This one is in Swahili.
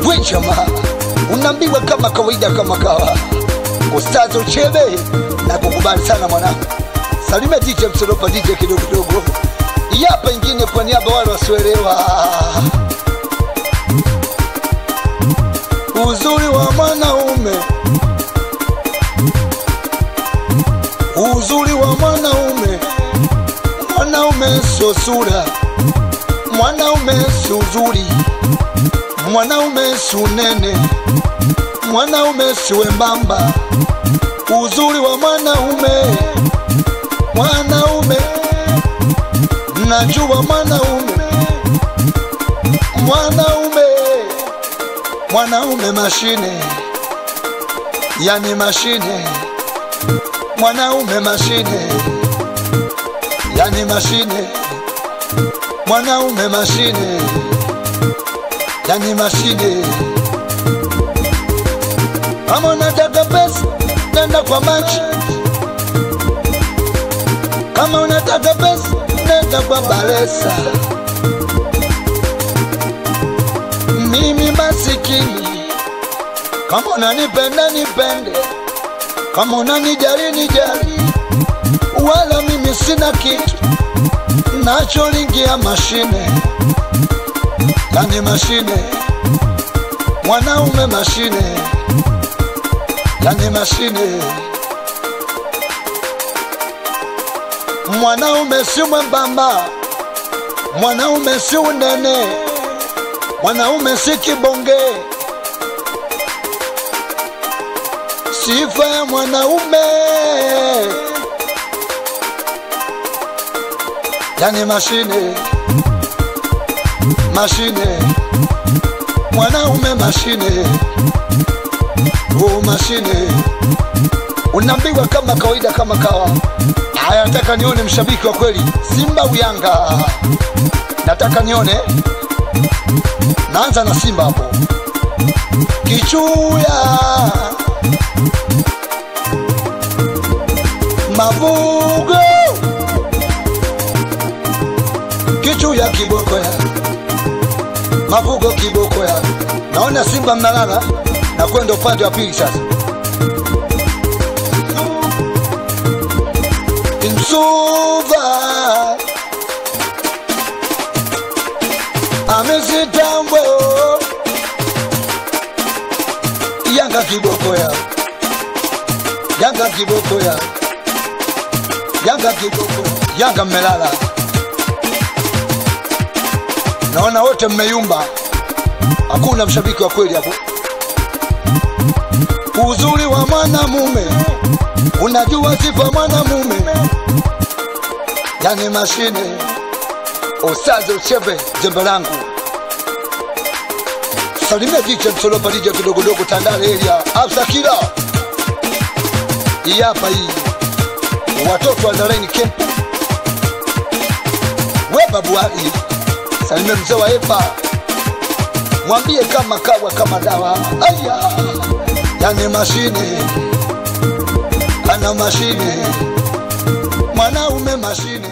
We jamaa, unaambiwa kama kawaida kama kawa. Ustaz Uchebe, na kukubali sana mwanangu. Salime DJ Msolopa, DJ kidogo kidogo. Yapa ingine kwa niaba wale wasioelewa. Uzuri wa mwanaume, uzuri wa mwanaume, mwanaume sio sura, mwanaume sio uzuri, mwanaume sio nene, mwanaume sio wembamba. Uzuri wa mwanaume, mwanaume, najua mwanaume, mwanaume, mwanaume mashine, yani mashine, mwanaume mashine, yani mashine, mwanaume mashine, yani mashine. Kama unataka pesa, nenda kwa machi. Kama unataka pesa, nenda kwa Balesa. Mimi masikini, kama unanipenda nipende, kama unanijali nijali. Wala mimi sina kitu, nacholingia mashine, yani mashine, mwanaume mashine, yani mashine. Mwanaume si mwembamba, mwanaume si unene, mwanaume si kibonge. Sifa ya mwanaume, yani mashine, mashine, mwanaume mashine, mashine. Unaambiwa kama kawaida kama kawa. Haya, nataka nione mshabiki wa kweli, Simba au Yanga. Nataka nione. Naanza na Simba hapo. Kichuya, Mavugo, Kichuya kiboko ya, Mavugo kiboko ya. Naona Simba mnalala na kwenda upande wa pili sasa. Insuva amezitambo, Yanga kiboko ya, Yanga kiboko ya, Yanga kiboko, Yanga mmelala. Naona wote mmeyumba, hakuna mshabiki wa kweli hapo. Uzuri wa mwanamume, unajua sifa mwanamume, yani mashine. Ustaz Uchebe, jembe langu. Salimia DJ Msolopa, DJ kidogo dogo Tandale area. Afsa kila hii hapa hii, watoto wa Dareni Camp. We babu Ali, salimia mzee wa Epa, mwambie kama kawa kama dawa. Aya, yani mashine, ana mashine, mwanaume mashine.